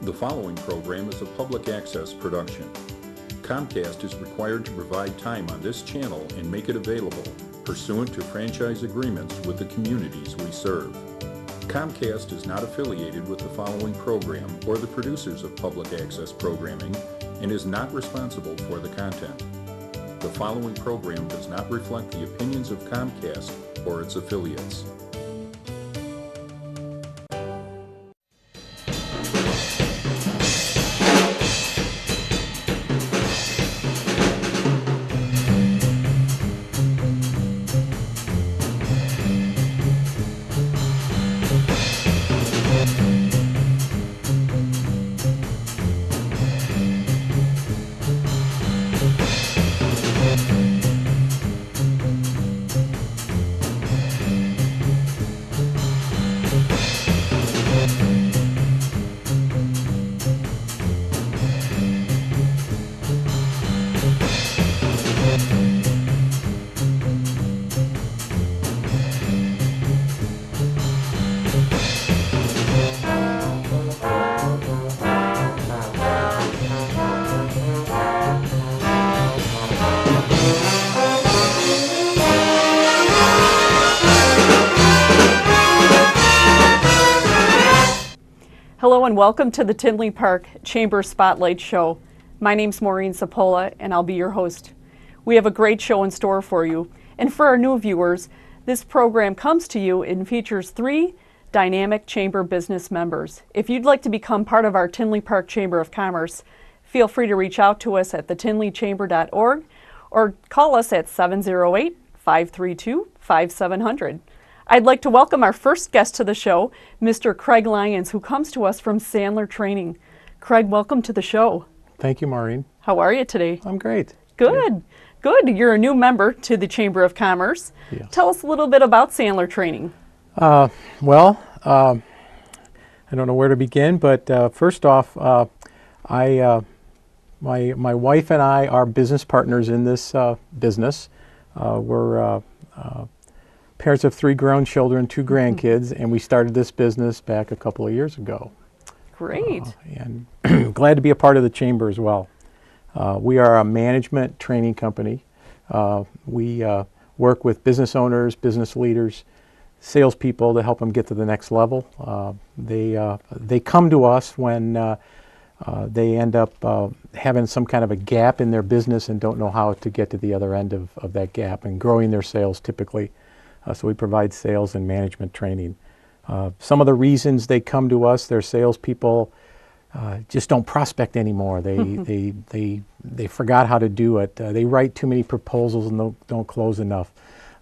The following program is a public access production. Comcast is required to provide time on this channel and make it available pursuant to franchise agreements with the communities we serve. Comcast is not affiliated with the following program or the producers of public access programming and is not responsible for the content. The following program does not reflect the opinions of Comcast or its affiliates. Hello and welcome to the Tinley Park Chamber Spotlight Show. My name's Maureen Sapola and I'll be your host. We have a great show in store for you. And for our new viewers, this program comes to you and features 3 dynamic Chamber business members. If you'd like to become part of our Tinley Park Chamber of Commerce, feel free to reach out to us at thetinleychamber.org or call us at 708-532-5700. I'd like to welcome our first guest to the show, Mr. Craig Lyons, who comes to us from Sandler Training. Craig, welcome to the show. Thank you, Maureen. How are you today? I'm great. Good. Good. You're a new member to the Chamber of Commerce. Yes. Tell us a little bit about Sandler Training. I don't know where to begin, but first off, my wife and I are business partners in this business. We're parents of 3 grown children, 2 grandkids, and we started this business back a couple of years ago. Great. And glad to be a part of the Chamber as well. We are a management training company. We work with business owners, business leaders, salespeople to help them get to the next level. They come to us when they end up having some kind of a gap in their business and don't know how to get to the other end of that gap and growing their sales typically. So we provide sales and management training. Some of the reasons they come to us, their salespeople just don't prospect anymore. They forgot how to do it. They write too many proposals and don't close enough.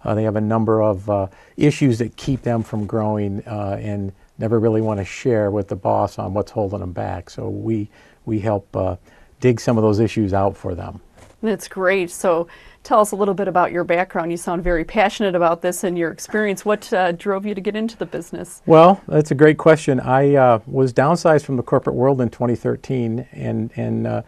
They have a number of issues that keep them from growing and never really want to share with the boss on what's holding them back. So we help dig some of those issues out for them. That's great. So tell us a little bit about your background. You sound very passionate about this and your experience. What drove you to get into the business? Well, that's a great question. I was downsized from the corporate world in 2013 and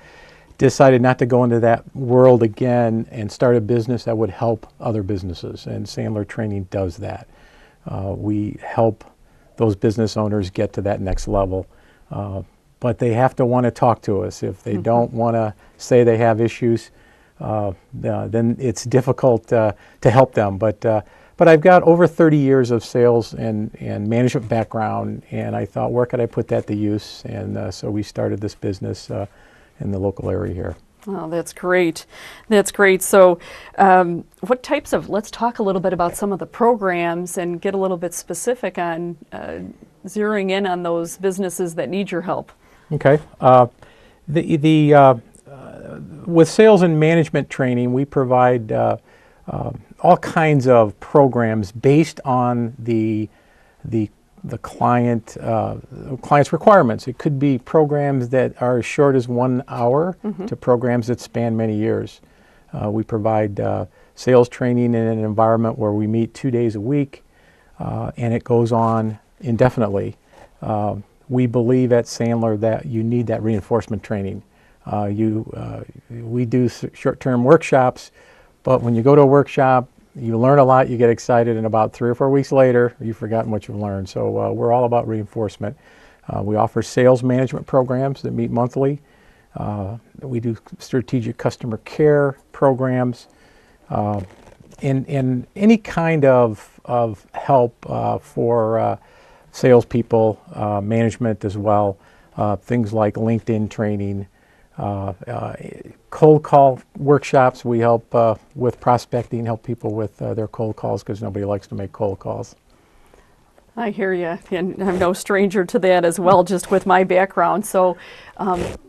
decided not to go into that world again and start a business that would help other businesses. And Sandler Training does that. We help those business owners get to that next level. But they have to want to talk to us. If they don't want to say they have issues, then it's difficult to help them. But I've got over 30 years of sales and management background, and I thought, where could I put that to use? And so we started this business in the local area here. Oh, that's great. That's great. So what types of, let's talk a little bit about some of the programs and get a little bit specific on zeroing in on those businesses that need your help. Okay. With sales and management training, we provide all kinds of programs based on the client's requirements. It could be programs that are as short as 1 hour to programs that span many years. We provide sales training in an environment where we meet 2 days a week, and it goes on indefinitely. We believe at Sandler that you need that reinforcement training. We do short-term workshops, but when you go to a workshop, you learn a lot, you get excited, and about 3 or 4 weeks later, you've forgotten what you've learned. So we're all about reinforcement. We offer sales management programs that meet monthly. We do strategic customer care programs, and any kind of help for salespeople, management as well. Things like LinkedIn training, cold call workshops. We help with prospecting, help people with their cold calls because nobody likes to make cold calls. I hear you, and I'm no stranger to that as well, just with my background. So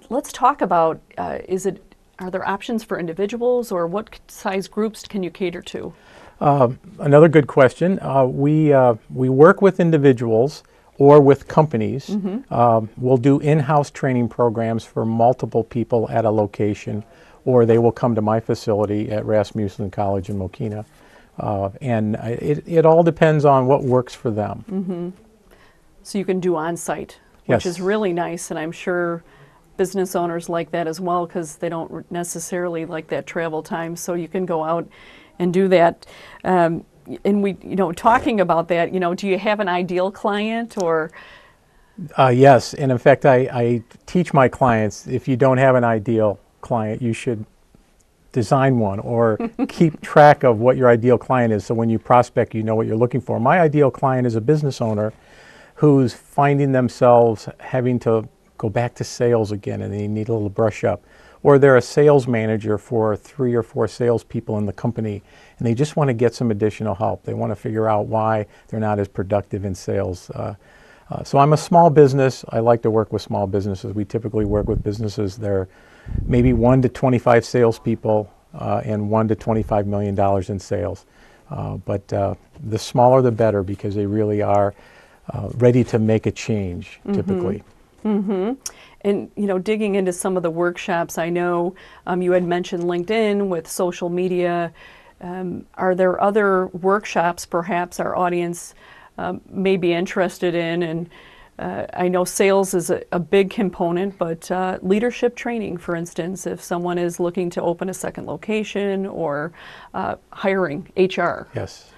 let's talk about, are there options for individuals, or what size groups can you cater to? Another good question. We work with individuals or with companies. We'll do in-house training programs for multiple people at a location, or they will come to my facility at Rasmussen College in Mokina. And it all depends on what works for them. So you can do on-site, Yes. which is really nice, and I'm sure business owners like that as well because they don't necessarily like that travel time, so you can go out and do that. And we, talking about that, do you have an ideal client or? Yes, and in fact, I teach my clients, if you don't have an ideal client, you should design one or keep track of what your ideal client is, so when you prospect, you know what you're looking for. My ideal client is a business owner who's finding themselves having to go back to sales again and they need a little brush up. Or they're a sales manager for 3 or 4 salespeople in the company and they just want to get some additional help. They want to figure out why they're not as productive in sales. So I'm a small business. I like to work with small businesses. We typically work with businesses that are maybe 1 to 25 salespeople and $1 to $25 million in sales. But the smaller the better because they really are ready to make a change typically. And, digging into some of the workshops, I know you had mentioned LinkedIn with social media. Are there other workshops perhaps our audience may be interested in? And I know sales is a big component, but leadership training, for instance, if someone is looking to open a second location or hiring HR. Yes.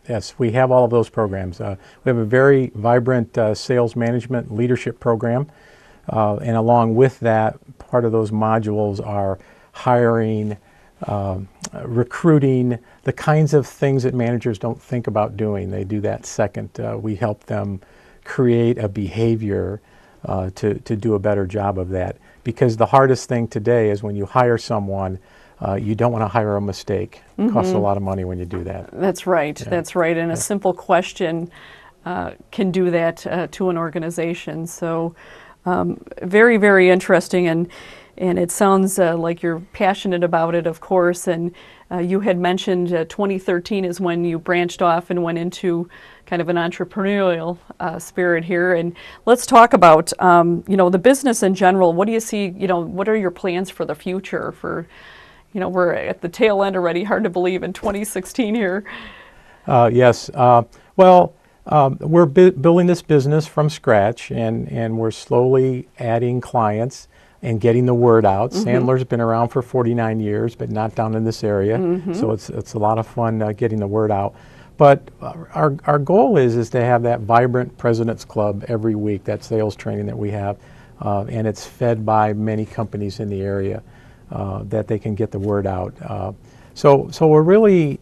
Yes, we have all of those programs. We have a very vibrant sales management leadership program. And along with that, part of those modules are hiring, recruiting, the kinds of things that managers don't think about doing. They do that second. We help them create a behavior to do a better job of that. Because the hardest thing today is when you hire someone, you don't want to hire a mistake. It costs a lot of money when you do that. That's right. Yeah. That's right. And a simple question can do that to an organization. So very, very interesting. And it sounds like you're passionate about it, of course. And you had mentioned 2013 is when you branched off and went into kind of an entrepreneurial spirit here. And let's talk about, the business in general. What do you see, what are your plans for the future for, we're at the tail end already, hard to believe, in 2016 here. Yes. We're building this business from scratch, and we're slowly adding clients and getting the word out. Sandler's been around for 49 years, but not down in this area. So it's a lot of fun getting the word out. But our goal is to have that vibrant President's Club every week, that sales training that we have, and it's fed by many companies in the area. That they can get the word out. So we're really,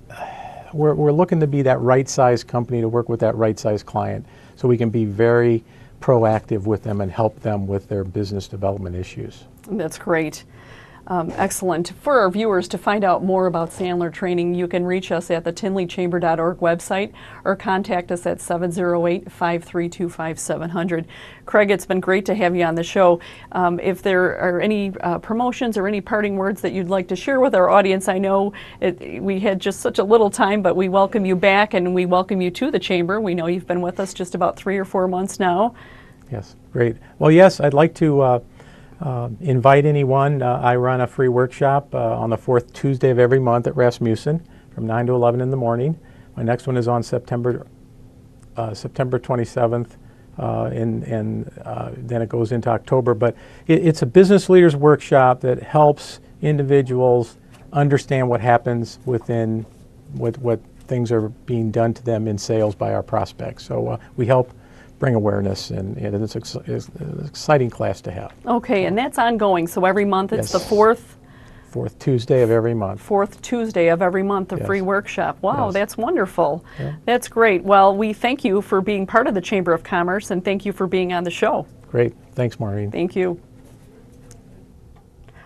we're looking to be that right-sized company to work with that right-sized client so we can be very proactive with them and help them with their business development issues. That's great. Excellent. For our viewers, to find out more about Sandler Training, you can reach us at the tinleychamber.org website or contact us at 708-532-5700. Craig, it's been great to have you on the show. If there are any promotions or any parting words that you'd like to share with our audience, I know we had just such a little time, but we welcome you back and we welcome you to the Chamber. We know you've been with us just about 3 or 4 months now. Yes, great. Well, yes, I'd like to invite anyone. I run a free workshop on the 4th Tuesday of every month at Rasmussen from 9 to 11 in the morning. My next one is on September 27th, and then it goes into October. But it's a business leaders workshop that helps individuals understand what happens within what things are being done to them in sales by our prospects. So we help bring awareness, and it's an exciting class to have. Okay, and that's ongoing. So every month it's Yes. the fourth Tuesday of every month. Tuesday of every month, a Yes. free workshop. Wow, Yes. that's wonderful. Yeah. That's great. Well, we thank you for being part of the Chamber of Commerce, and thank you for being on the show. Great. Thanks, Maureen. Thank you.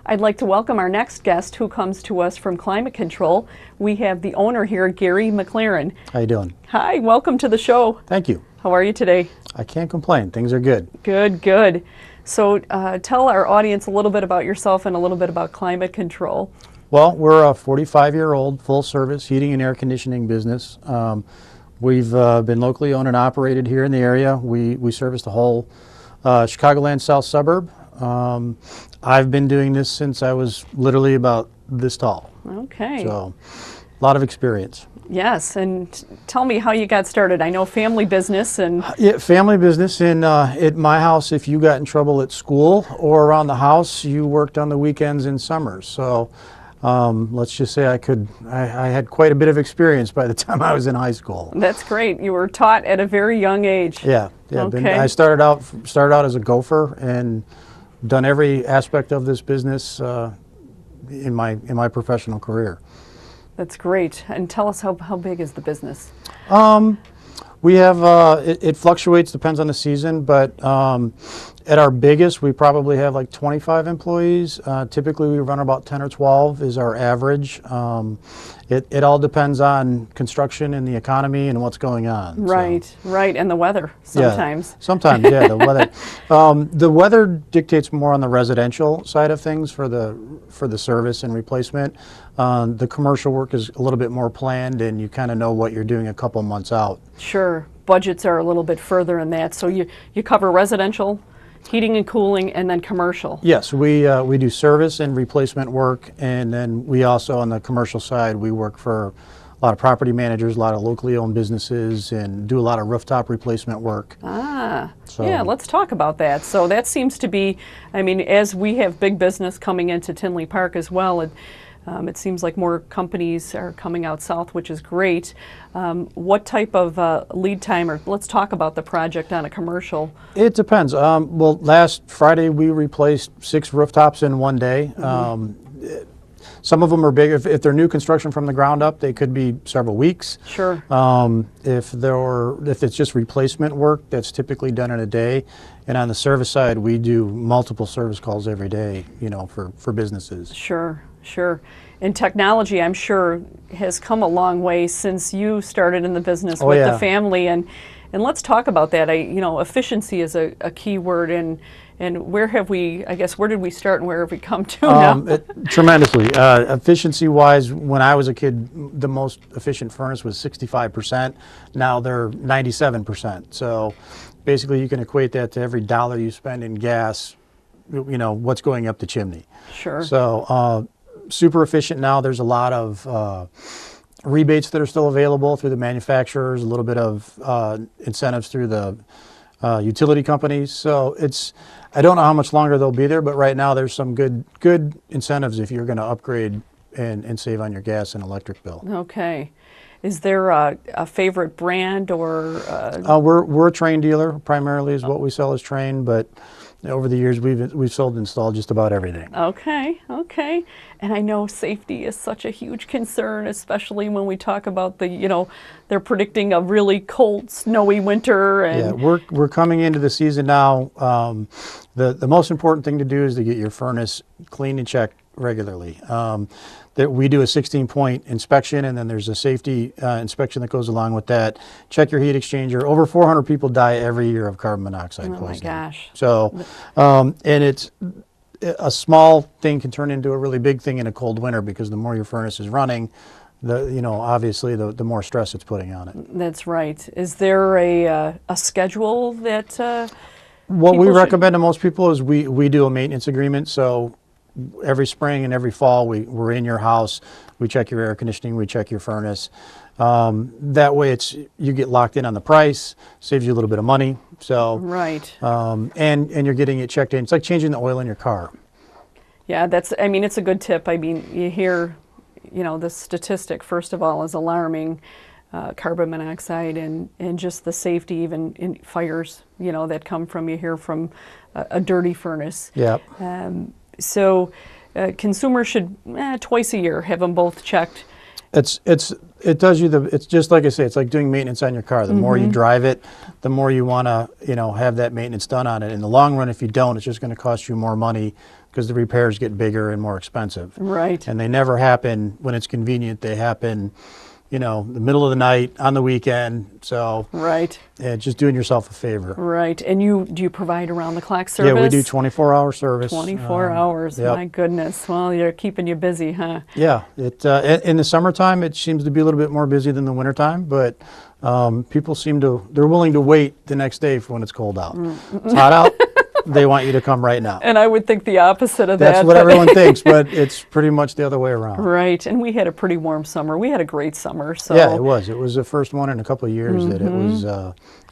I'd like to welcome our next guest who comes to us from Climate Control. We have the owner here, Gary McLaren. How you doing? Hi, welcome to the show. Thank you. How are you today? I can't complain. Things are good. Good, good. So tell our audience a little bit about yourself and a little bit about Climate Control. Well, we're a 45-year-old full-service heating and air conditioning business. We've been locally owned and operated here in the area. We service the whole Chicagoland South suburb. I've been doing this since I was literally about this tall. Okay. So, a lot of experience. Yes, and tell me how you got started. I know family business and Yeah, family business. And at my house, if you got in trouble at school or around the house, you worked on the weekends and summers. So let's just say I had quite a bit of experience by the time I was in high school. that's great. You were taught at a very young age. Yeah. Okay. I started out as a gopher and done every aspect of this business in my professional career. That's great. And tell us how big is the business? We have, it fluctuates, depends on the season, but at our biggest, we probably have like 25 employees. Typically, we run about 10 or 12 is our average. It all depends on construction and the economy and what's going on. Right, right, and the weather sometimes. Yeah, sometimes, yeah, the weather. The weather dictates more on the residential side of things for the service and replacement. The commercial work is a little bit more planned, and you kind of know what you're doing a couple months out. Sure, budgets are a little bit further in that. So you cover residential, heating and cooling, and then commercial. Yes, we do service and replacement work, and then we also, on the commercial side, we work for a lot of property managers, a lot of locally owned businesses, and do a lot of rooftop replacement work. Ah, So- yeah, let's talk about that. So that seems to be, I mean, as we have big business coming into Tinley Park as well, it seems like more companies are coming out south, which is great. What type of lead time, or let's talk about the project on a commercial. It depends. Well, last Friday we replaced 6 rooftops in one day. Some of them are big. If they're new construction from the ground up, they could be several weeks. Sure. If it's just replacement work, that's typically done in a day. And on the service side, we do multiple service calls every day, for businesses. Sure, sure. And technology, I'm sure, has come a long way since you started in the business with the yeah. family. And let's talk about that. Efficiency is a key word. And where have we, I guess, where did we start and where have we come to now? Tremendously. Efficiency-wise, when I was a kid, the most efficient furnace was 65%. Now they're 97%. So basically, you can equate that to every dollar you spend in gas, what's going up the chimney. Sure. So super efficient now. There's a lot of rebates that are still available through the manufacturers, a little bit of incentives through the utility companies. So I don't know how much longer they'll be there, but right now there's some good incentives if you're going to upgrade and save on your gas and electric bill. Okay. Is there a favorite brand or? We're a Train dealer primarily is what we sell as Train, but over the years we've sold and installed just about everything. Okay, okay. And I know safety is such a huge concern, especially when we talk about they're predicting a really cold, snowy winter. And Yeah, we're coming into the season now. The most important thing to do is to get your furnace cleaned and checked regularly. That we do a 16-point inspection, and then there's a safety inspection that goes along with that. Check your heat exchanger. Over 400 people die every year of carbon monoxide poisoning. Oh my gosh. So, and it's a small thing can turn into a really big thing in a cold winter, because the more your furnace is running, obviously the more stress it's putting on it. That's right. Is there a schedule that? What we people should- recommend to most people is we do a maintenance agreement. So every spring and every fall, we're in your house. We check your air conditioning. We check your furnace. That way, you get locked in on the price. Saves you a little bit of money. So Right. And you're getting it checked in. It's like changing the oil in your car. Yeah, it's a good tip. I mean, you hear, the statistic, first of all, is alarming. carbon monoxide and just the safety, even in fires, that come from, you hear, from a dirty furnace. Yep. So consumers should twice a year have them both checked. It does you it's just like I say, it's like doing maintenance on your car. The more you drive it, the more you want to, have that maintenance done on it. In the long run, if you don't, it's just going to cost you more money because the repairs get bigger and more expensive. Right. And they never happen when it's convenient. They happen, the middle of the night, on the weekend. So right. Just doing yourself a favor. Right. And do you provide around the clock service? Yeah, we do 24-hour service. 24 hours. Yep. My goodness. Well, you're keeping you busy, huh? Yeah. In the summertime, it seems to be a little bit more busy than the wintertime, but people they're willing to wait the next day for when it's cold out. It's hot out. They want you to come right now. And I would think the opposite of that. That's what everyone thinks, but it's pretty much the other way around. Right. And we had a pretty warm summer. We had a great summer. So yeah, it was. It was the first one in a couple of years that it was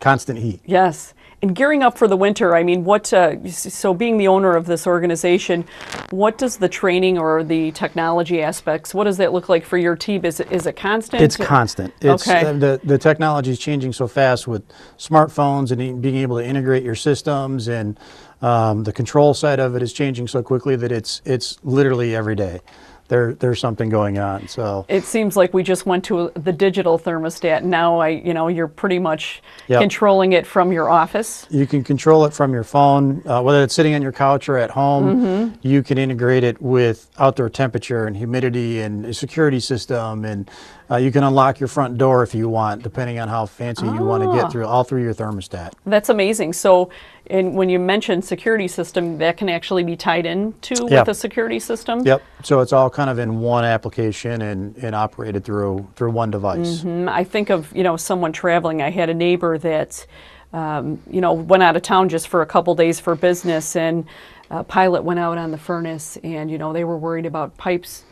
constant heat. Yes. And gearing up for the winter, I mean, so being the owner of this organization, what does the training or the technology aspects, what does that look like for your team? Is it constant? It's constant. Okay. The technology is changing so fast with smartphones and being able to integrate your systems, and the control side of it is changing so quickly that it's literally every day. There's something going on. So it seems like we just went to the digital thermostat. Now you're pretty much controlling it from your office. You can control it from your phone, whether it's sitting on your couch or at home. You can integrate it with outdoor temperature and humidity and a security system, and you can unlock your front door if you want, depending on how fancy you want to get through your thermostat. That's amazing. So, and when you mention security system, that can actually be tied into with a security system? Yep. So it's all kind of in one application and operated through one device. I think of, someone traveling. I had a neighbor that, went out of town just for a couple days for business, and a pilot went out on the furnace, and, they were worried about pipes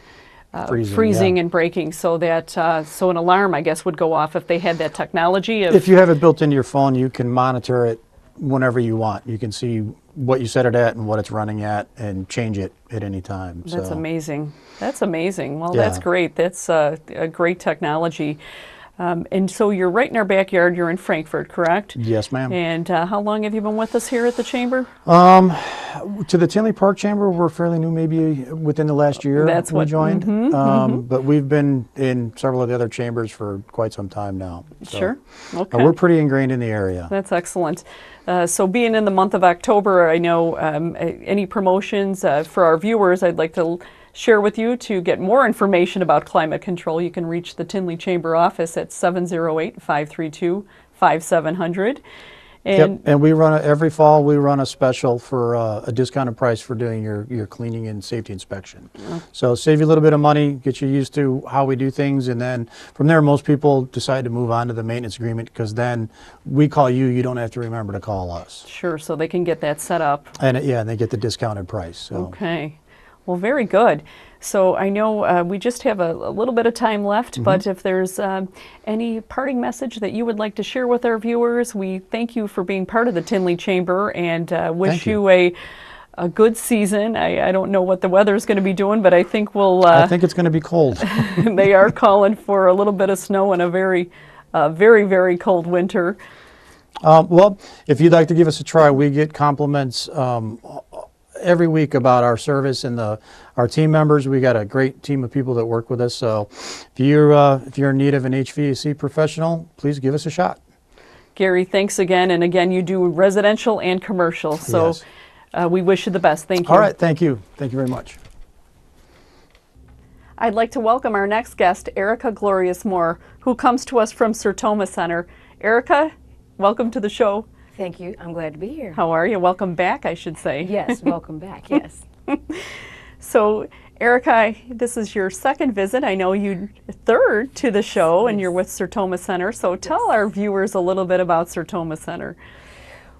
freezing and breaking, so that so an alarm, I guess, would go off if they had that technology. If you have it built into your phone, you can monitor it whenever you want. You can see what you set it at and what it's running at, and change it at any time. That's amazing. That's amazing. Well, that's great. That's a great technology. And so you're right in our backyard. You're in Frankfort, correct? Yes, ma'am. And how long have you been with us here at the Chamber? To the Tinley Park Chamber, we're fairly new, maybe within the last year we joined. But we've been in several of the other chambers for quite some time now. So, sure. Okay. We're pretty ingrained in the area. That's excellent. So being in the month of October, I know any promotions for our viewers I'd like to share with you. To get more information about climate control, you can reach the Tinley Chamber office at 708-532-5700. And we run every fall we run a special for a discounted price for doing your cleaning and safety inspection. So save you a little bit of money, get you used to how we do things, and then from there most people decide to move on to the maintenance agreement, because then we call you, you don't have to remember to call us. Sure, so they can get that set up. And and they get the discounted price. So. Okay. Well, very good. So I know we just have a little bit of time left, but if there's any parting message that you would like to share with our viewers, we thank you for being part of the Tinley Chamber, and wish you a good season. I don't know what the weather's going to be doing, but I think I think it's going to be cold. They are calling for a little bit of snow and a very, very cold winter. Well, if you'd like to give us a try, we get compliments every week about our service and our team members. We got a great team of people that work with us. So if you're in need of an HVAC professional, please give us a shot. Gary, thanks again. And again, you do residential and commercial. So we wish you the best. Thank you. All right. Thank you. Thank you very much. I'd like to welcome our next guest, Ericka Glorious Moore, who comes to us from Sertoma Center. Ericka, welcome to the show. Thank you. I'm glad to be here. How are you? Welcome back, I should say. Yes, welcome back. Yes. So, Ericka, this is your second visit. I know you third to the show, and you're with Sertoma Center. So tell our viewers a little bit about Sertoma Center.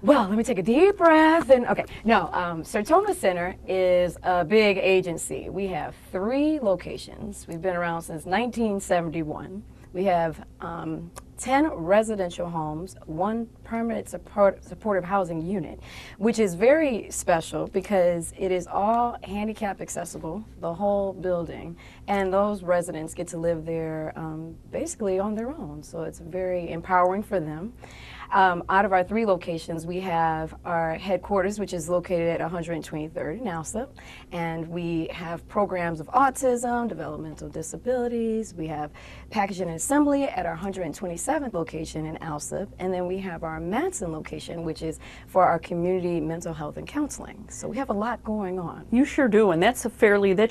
Well, let me take a deep breath. Sertoma Center is a big agency. We have 3 locations. We've been around since 1971. We have 10 residential homes, 1 permanent supportive housing unit, which is very special because it is all handicap accessible, the whole building, and those residents get to live there basically on their own. So it's very empowering for them. Out of our 3 locations, we have our headquarters, which is located at 123rd in Alsip, and we have programs of autism, developmental disabilities. We have packaging and assembly at our 127th location in Alsip, and then we have our Matson location, which is for our community mental health and counseling. So we have a lot going on. You sure do, and that's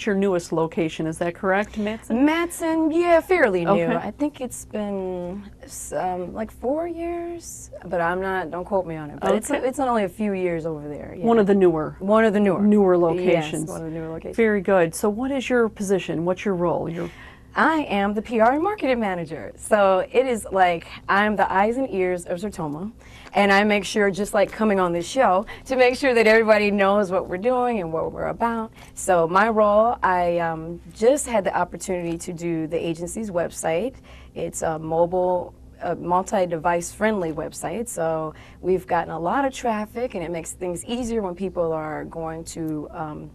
your newest location, is that correct, Matson? Matson, yeah, fairly new. Okay. I think it's been like 4 years, but don't quote me on it. But Okay. it's only a few years over there. Yeah. One of the newer newer locations. Yes, one of the newer locations. Very good. So what is your position? What's your role? I am the PR and marketing manager. So it is like I'm the eyes and ears of Sertoma, and I make sure, just like coming on this show, to make sure that everybody knows what we're doing and what we're about. So my role, I just had the opportunity to do the agency's website. It's a multi-device friendly website, so we've gotten a lot of traffic, and it makes things easier when people are going to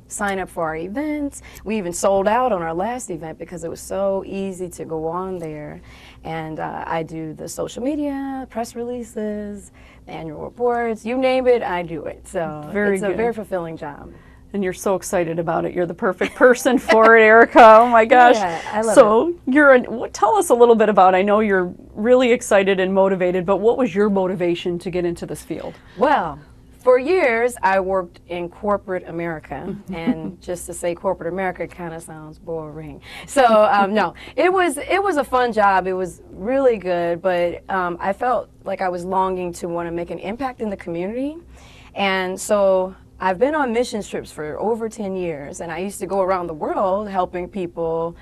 sign up for our events. We even sold out on our last event because it was so easy to go on there. And I do the social media, press releases, annual reports, you name it, I do it. So it's a very fulfilling job. And you're so excited about it. You're the perfect person for it, Ericka. Oh my gosh. Yeah, I love it. Tell us a little bit about, I know you're really excited and motivated, but what was your motivation to get into this field? Well, for years, I worked in corporate America, and just to say corporate America kind of sounds boring. So no, it was a fun job. It was really good, but I felt like I was longing to want to make an impact in the community, and so I've been on mission trips for over 10 years, and I used to go around the world helping people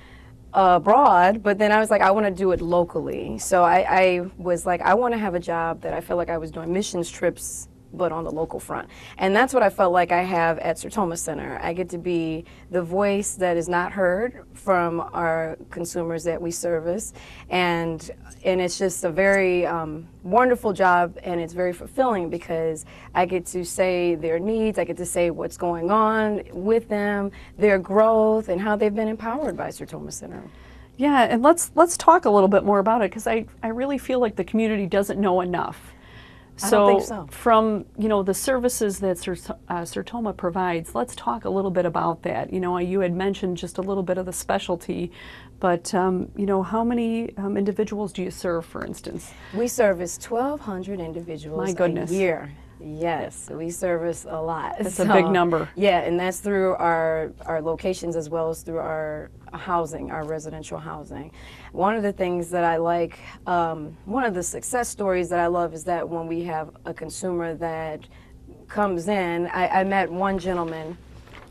abroad, but then I was like, I want to do it locally. So I was like, I want to have a job that I feel like I was doing missions trips but on the local front. And that's what I felt like I have at Sertoma Center. I get to be the voice that is not heard from our consumers that we service. And it's just a very wonderful job, and it's very fulfilling because I get to say their needs, I get to say what's going on with them, their growth, and how they've been empowered by Sertoma Center. Yeah, and let's talk a little bit more about it, because I really feel like the community doesn't know enough. I don't think so. From the services that Sertoma provides, let's talk a little bit about that. You had mentioned just a little bit of the specialty, but how many individuals do you serve, for instance? We service 1,200 individuals a year. Yes, we service a lot. That's a big number. Yeah, and that's through our locations as well as through our housing, our residential housing. One of the things that I like, one of the success stories that I love is that when we have a consumer that comes in, I met one gentleman,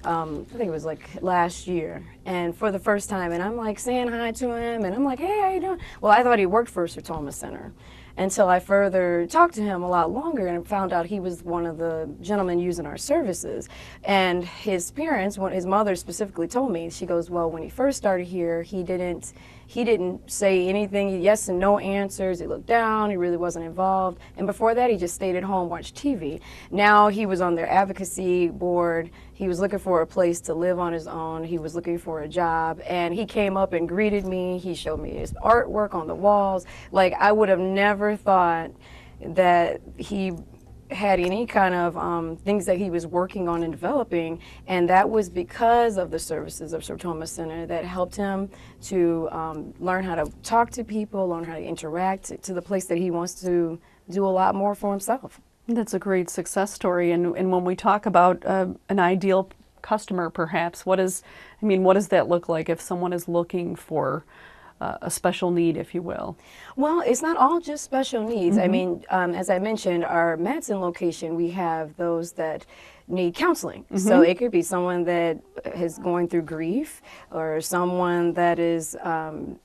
I think it was like last year, and for the first time, and I'm like saying hi to him, and I'm like, hey, how you doing? Well, I thought he worked for Sertoma Center, until I further talked to him a lot longer and found out he was one of the gentlemen using our services. And his parents, his mother specifically told me, she goes, well, when he first started here, he didn't say anything, yes and no answers. He looked down, he really wasn't involved. And before that, he just stayed at home, watched TV. Now he was on their advocacy board. He was looking for a place to live on his own. He was looking for a job, and he came up and greeted me. He showed me his artwork on the walls. Like, I would have never thought that he had any kind of things that he was working on and developing, and that was because of the services of Sertoma Center that helped him to learn how to talk to people, learn how to interact to the place that he wants to do a lot more for himself. That's a great success story. And when we talk about an ideal customer, perhaps, what does that look like if someone is looking for a special need, if you will? Well, it's not all just special needs. I mean, as I mentioned, our Matson location, we have those that need counseling. So it could be someone that is going through grief, or someone that is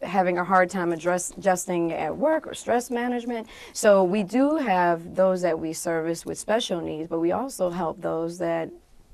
having a hard time adjusting at work, or stress management. So we do have those that we service with special needs, but we also help those that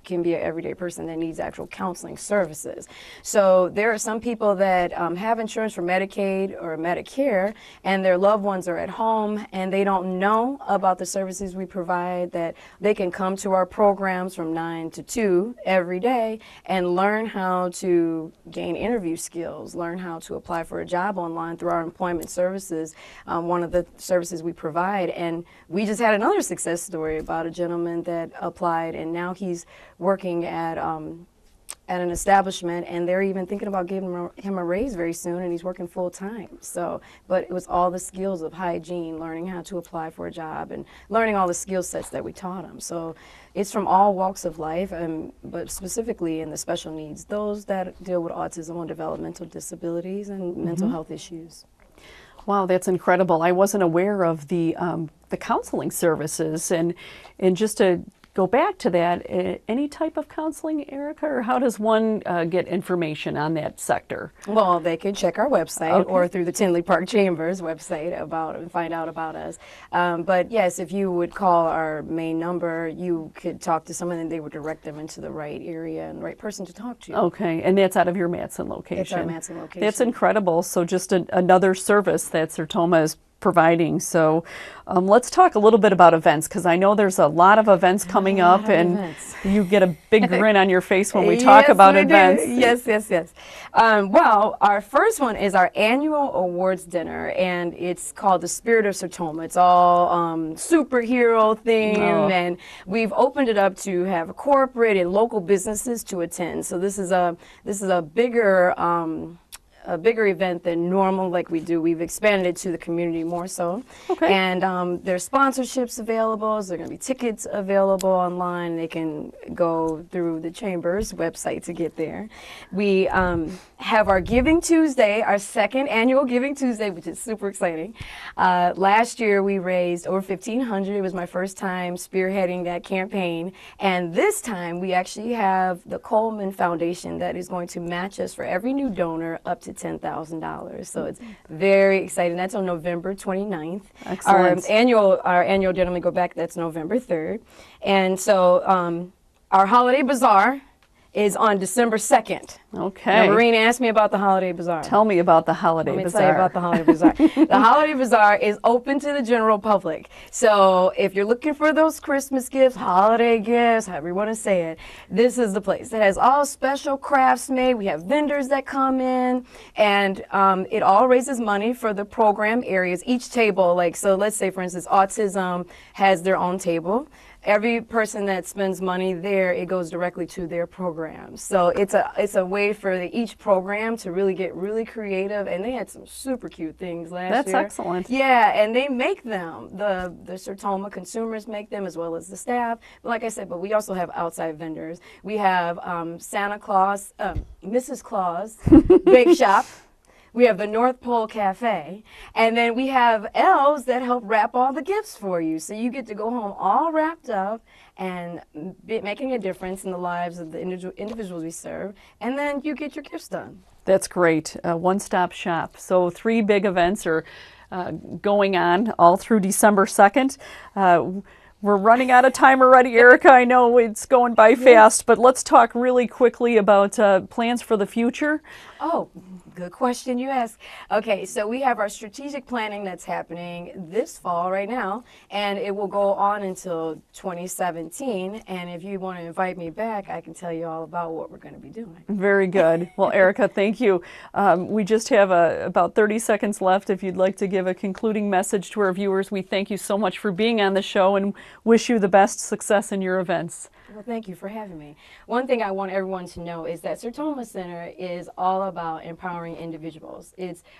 can be an everyday person that needs actual counseling services. So there are some people that have insurance for Medicaid or Medicare, and their loved ones are at home and they don't know about the services we provide, that they can come to our programs from 9 to 2 every day and learn how to gain interview skills, learn how to apply for a job online through our employment services, one of the services we provide. And we just had another success story about a gentleman that applied, and now he's working at an establishment, and they're even thinking about giving him a raise very soon, and he's working full time. So, but it was all the skills of hygiene, learning how to apply for a job, and learning all the skill sets that we taught him. So it's from all walks of life, but specifically in the special needs, those that deal with autism or developmental disabilities and mental health issues. Wow, that's incredible. I wasn't aware of the counseling services, and just to go back to that, any type of counseling, Ericka, or how does one get information on that sector? Well, they can check our website Okay. or through the Tinley Park Chambers website and find out about us. But yes, if you would call our main number, you could talk to someone and they would direct them into the right area and the right person to talk to. Okay, and that's out of your Matson location. It's our Matson location. That's incredible. So just another service that Sertoma is providing. So let's talk a little bit about events, because I know there's a lot of events coming up, and events. you get a big grin on your face when we talk about we do. events. Yes. Well, our first one is our annual awards dinner, and it's called the Spirit of Sertoma. It's all superhero themed, and we've opened it up to have corporate and local businesses to attend. So this is a bigger event than normal like we do. We've expanded it to the community more so. Okay. And there's sponsorships available. So there are going to be tickets available online. They can go through the Chamber's website to get there. We have our Giving Tuesday, our second annual Giving Tuesday, which is super exciting. Last year we raised over $1,500. It was my first time spearheading that campaign. And this time we actually have the Coleman Foundation that is going to match us for every new donor up to $10,000. So it's very exciting. That's on November 29th. Excellent. Our annual dinner, we go back, that's November 3rd. And so our holiday bazaar is on December 2nd. Okay. Now, Maureen asked me about the holiday bazaar. Tell me about the holiday Let me bazaar. tell you about the holiday bazaar. The holiday bazaar is open to the general public. So if you're looking for those Christmas gifts, holiday gifts, however you want to say it, this is the place. It has all special crafts made. We have vendors that come in, and it all raises money for the program areas. Each table, so let's say, for instance, autism has their own table. Every person that spends money there, it goes directly to their program. So it's a way for each program to really get really creative, and they had some super cute things last year. That's excellent. Yeah, and they make them. The Sertoma consumers make them as well as the staff. But like I said, we also have outside vendors. We have Santa Claus, Mrs. Claus Bake Shop. We have the North Pole Cafe, and then we have elves that help wrap all the gifts for you. So you get to go home all wrapped up and making a difference in the lives of the individuals we serve, and then you get your gifts done. That's great. One-stop shop. So 3 big events are going on all through December 2nd. We're running out of time already, Ericka. I know it's going by fast, but let's talk really quickly about plans for the future. Oh, good question you asked. Okay, so we have our strategic planning that's happening this fall right now, and it will go on until 2017. And if you want to invite me back, I can tell you all about what we're going to be doing. Very good. Well, Ericka, thank you. We just have about 30 seconds left. If you'd like to give a concluding message to our viewers, we thank you so much for being on the show and wish you the best success in your events. Well, thank you for having me. One thing I want everyone to know is that Sertoma Center is all about empowering individuals.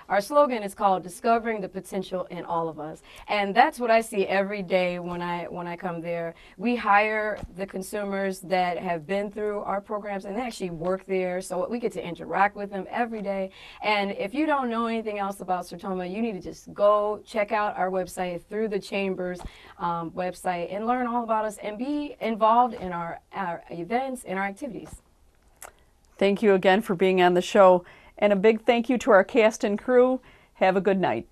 Our slogan is called Discovering the Potential in All of Us. And that's what I see every day when I come there. We hire the consumers that have been through our programs, and they actually work there, so we get to interact with them every day. And if you don't know anything else about Sertoma, you need to just go check out our website through the Chamber's website and learn all about us and be involved in our events and our activities. Thank you again for being on the show, and a big thank you to our cast and crew. Have a good night.